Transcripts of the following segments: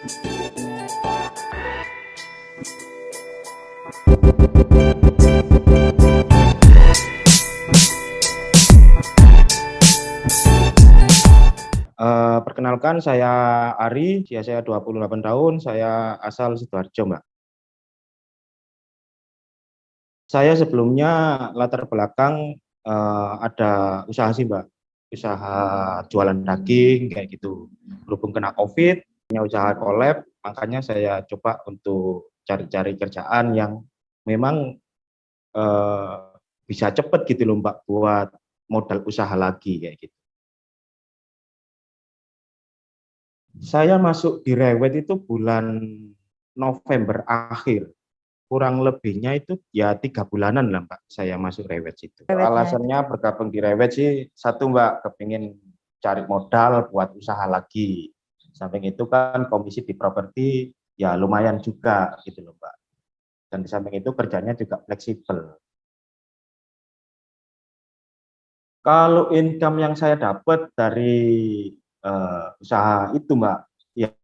Perkenalkan, saya Ari, usia saya 28 tahun, saya asal Sidoarjo, Mbak. Saya sebelumnya latar belakang ada usaha sih, Mbak. Usaha jualan daging kayak gitu. Berhubung kena COVID, punya usaha collab, makanya saya coba untuk cari-cari kerjaan yang memang eh, bisa cepet gitu loh, Mbak, buat modal usaha lagi kayak gitu. Saya masuk di Rewet itu bulan November akhir. Kurang lebihnya itu ya 3 bulanan lah, Mbak, saya masuk Rewet itu. Alasannya bergabung di Rewet sih, satu, Mbak, kepingin cari modal buat usaha lagi. Samping itu kan komisi di properti ya lumayan juga gitu loh, Mbak. Dan di samping itu kerjanya juga fleksibel. Kalau income yang saya dapat dari usaha itu, Mbak, ya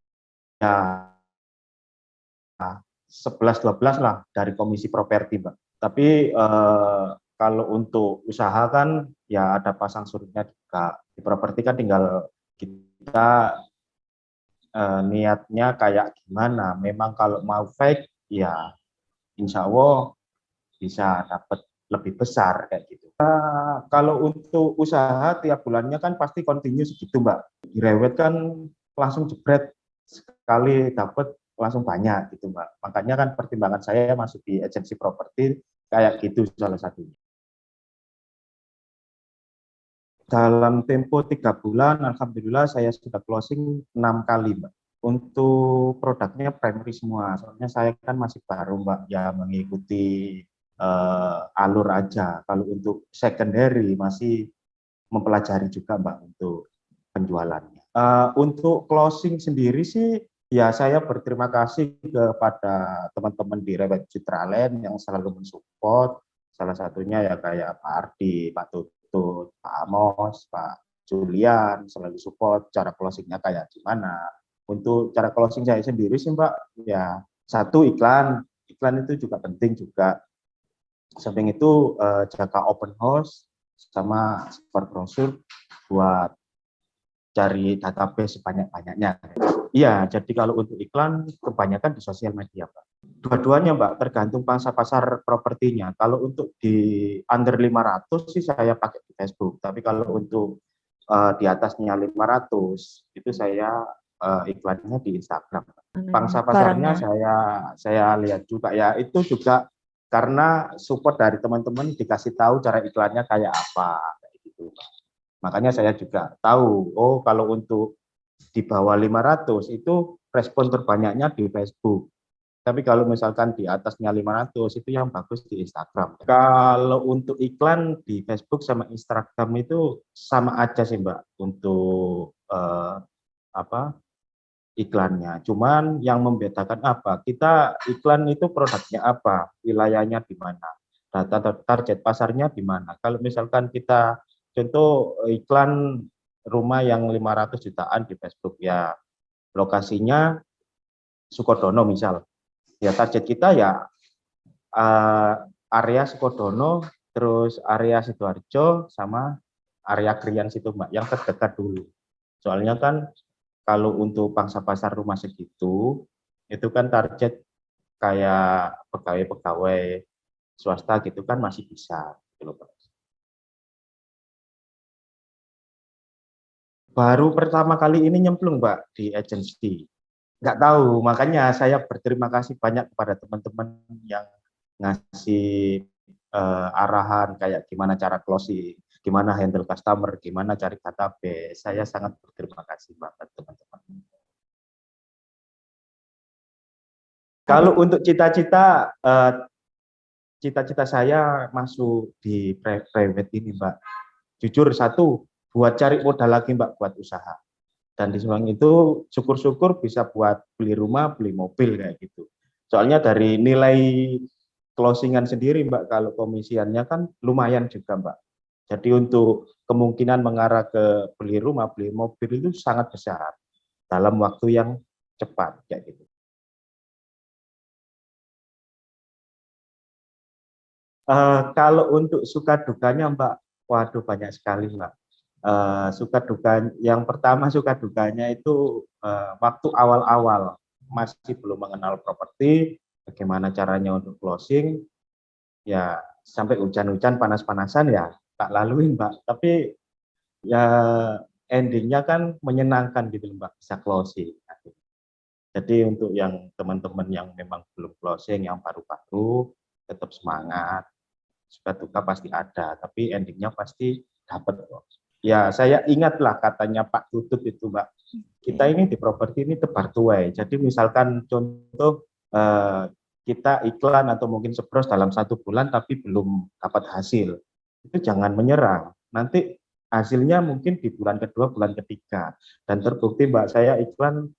11-12 lah dari komisi properti, Mbak. Tapi kalau untuk usaha kan ya ada pasang surutnya juga. Di properti kan tinggal kita niatnya kayak gimana. Memang kalau mau fake ya insya Allah bisa dapat lebih besar kayak gitu. Kalau untuk usaha tiap bulannya kan pasti kontinu segitu, Mbak. Di Rewet kan langsung jebret sekali dapat langsung banyak gitu, Mbak. Makanya kan pertimbangan saya masuk di agensi properti kayak gitu salah satunya. Dalam tempo 3 bulan, alhamdulillah saya sudah closing 6 kali, Mbak. Untuk produknya primary semua, soalnya saya kan masih baru, Mbak, ya mengikuti alur aja. Kalau untuk secondary masih mempelajari juga, Mbak, untuk penjualannya. Untuk closing sendiri sih, ya saya berterima kasih kepada teman-teman di Rewet Citraland yang selalu mensupport. Salah satunya ya kayak Pak Ardi, Pak Tutut, Pak Amos, Pak Julian, selalu support cara closingnya kayak gimana. Untuk cara closing saya sendiri sih, Mbak, ya satu iklan itu juga penting juga. Samping itu jaga open house sama sebar brosur buat cari database sebanyak-banyaknya. Iya, jadi kalau untuk iklan kebanyakan di sosial media, Pak. Dua-duanya, Mbak, tergantung pangsa pasar propertinya. Kalau untuk di under 500 sih saya pakai di Facebook, tapi kalau untuk di atasnya 500 itu saya iklannya di Instagram. Pangsa pasarnya saya lihat juga ya, itu juga karena support dari teman-teman dikasih tahu cara iklannya kayak apa kayak gitu, Pak. Makanya saya juga tahu, oh kalau untuk di bawah 500 itu respon terbanyaknya di Facebook. Tapi kalau misalkan di atasnya 500 itu yang bagus di Instagram. Kalau untuk iklan di Facebook sama Instagram itu sama aja sih, Mbak, untuk apa iklannya. Cuman yang membedakan apa? Kita iklan itu produknya apa, wilayahnya di mana, data target pasarnya di mana. Kalau misalkan kita contoh iklan rumah yang 500 jutaan di Facebook ya, lokasinya Sukodono misal. Ya target kita ya area Sukodono, terus area Sidoarjo sama area Krian situ, Mbak, yang terdekat dulu. Soalnya kan kalau untuk pangsa pasar rumah segitu, itu kan target kayak pegawai-pegawai swasta gitu kan masih bisa. Gitu, Pak. Baru pertama kali ini nyemplung, Mbak, di agensi. Nggak tahu, makanya saya berterima kasih banyak kepada teman-teman yang ngasih arahan kayak gimana cara closing, gimana handle customer, gimana cari database. Saya sangat berterima kasih banget teman-teman. Kalau untuk cita-cita saya masuk di private ini, Mbak. Jujur satu, buat cari modal lagi, Mbak, buat usaha. Dan di samping itu syukur-syukur bisa buat beli rumah, beli mobil kayak gitu. Soalnya dari nilai closingan sendiri, Mbak, kalau komisiannya kan lumayan juga, Mbak. Jadi untuk kemungkinan mengarah ke beli rumah, beli mobil itu sangat besar dalam waktu yang cepat kayak gitu. Kalau untuk suka dukanya Mbak, waduh banyak sekali Mbak. Suka duka yang pertama, suka dukanya itu waktu awal-awal masih belum mengenal properti, bagaimana caranya untuk closing, ya sampai hujan-hujan panas-panasan ya tak laluin Mbak. Tapi ya endingnya kan menyenangkan gitu Mbak, bisa closing. Jadi untuk yang teman-teman yang memang belum closing, yang baru-baru, tetap semangat. Suka duka pasti ada, tapi endingnya pasti dapat kok. Ya, saya ingatlah katanya Pak Tutut itu, Mbak. Kita ini di properti ini tebar tuai. Jadi misalkan contoh kita iklan atau mungkin sepros dalam 1 bulan tapi belum dapat hasil, itu jangan menyerah. Nanti hasilnya mungkin di bulan kedua, bulan ketiga. Dan terbukti Mbak, saya iklan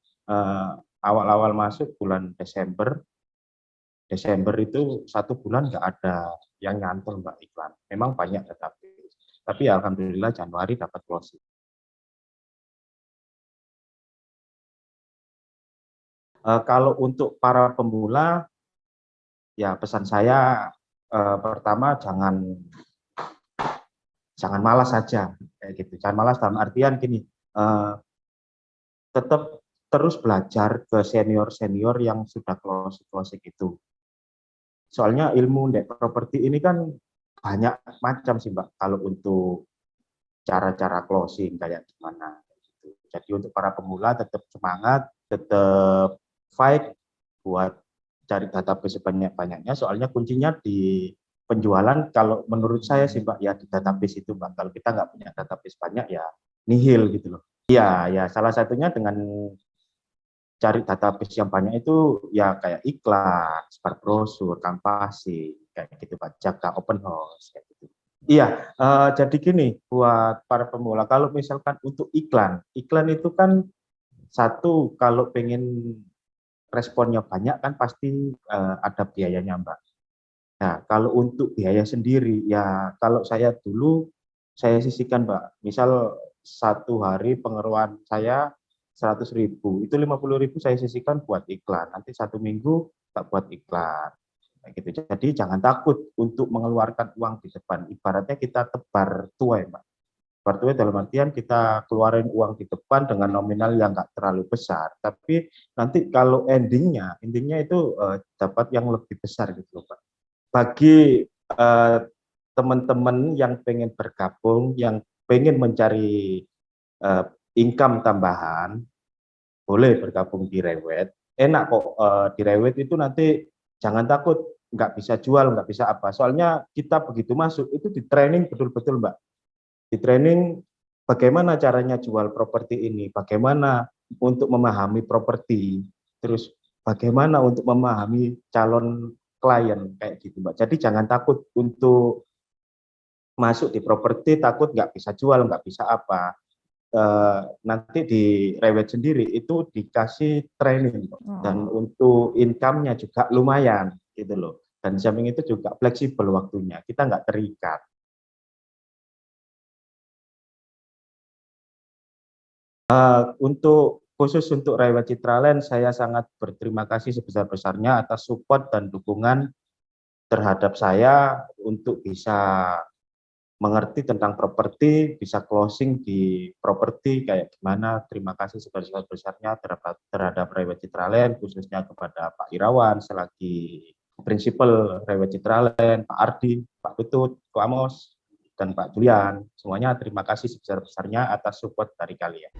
awal-awal masuk bulan Desember, Desember itu 1 bulan nggak ada yang nyantol Mbak iklan. Memang banyak tapi alhamdulillah Januari dapat closing. Kalau untuk para pemula, ya pesan saya pertama jangan malas saja kayak gitu. Jangan malas dalam artian gini, tetap terus belajar ke senior-senior yang sudah closing itu. Soalnya ilmu ndek properti ini kan banyak macam sih Mbak. Kalau untuk cara-cara closing kayak gimana. Gitu. Jadi untuk para pemula tetap semangat, tetap fight buat cari database sebanyak-banyaknya. Soalnya kuncinya di penjualan. Kalau menurut saya sih Mbak, ya di database itu Mbak. Kalau kita nggak punya database banyak ya nihil gitu loh. Iya, ya salah satunya dengan cari database yang banyak itu ya kayak iklan, smart brosur, kampasi, kayak gitu Pak, jaga open house kayak gitu. Iya, jadi gini buat para pemula, kalau misalkan untuk iklan, iklan itu kan satu kalau pengen responnya banyak kan pasti ada biayanya Mbak. Nah, kalau untuk biaya sendiri ya kalau saya dulu saya sisihkan Mbak, misal 1 hari pengeluaran saya 100.000, itu 50.000 saya sisihkan buat iklan. Nanti 1 minggu tak buat iklan. Kayak gitu. Jadi jangan takut untuk mengeluarkan uang di depan. Ibaratnya kita tebar tuai, Mbak. Tebar tuai dalam artian kita keluarin uang di depan dengan nominal yang nggak terlalu besar. Tapi nanti kalau intinya itu dapat yang lebih besar gitu, Pak. Bagi teman-teman yang pengen bergabung, yang pengen mencari income tambahan, boleh bergabung di Rewet. Enak kok di Rewet itu nanti jangan takut nggak bisa jual, nggak bisa apa. Soalnya kita begitu masuk itu di training betul-betul Mbak. Di training bagaimana caranya jual properti ini, bagaimana untuk memahami properti, terus bagaimana untuk memahami calon klien kayak gitu Mbak. Jadi jangan takut untuk masuk di properti takut nggak bisa jual, nggak bisa apa. Nanti di Rewet sendiri itu dikasih training dan untuk income-nya juga lumayan gitu loh. Dan samping itu juga fleksibel waktunya, kita nggak terikat. Untuk khusus untuk Rewet Citraland, saya sangat berterima kasih sebesar-besarnya atas support dan dukungan terhadap saya untuk bisa mengerti tentang properti, bisa closing di properti kayak gimana. Terima kasih sebesar-besarnya terhadap Rewet Citraland, khususnya kepada Pak Irawan selagi prinsipal Rewet Citraland, Pak Ardi, Pak Tutut, Pak Amos, dan Pak Julian. Semuanya terima kasih sebesar-besarnya atas support dari kalian.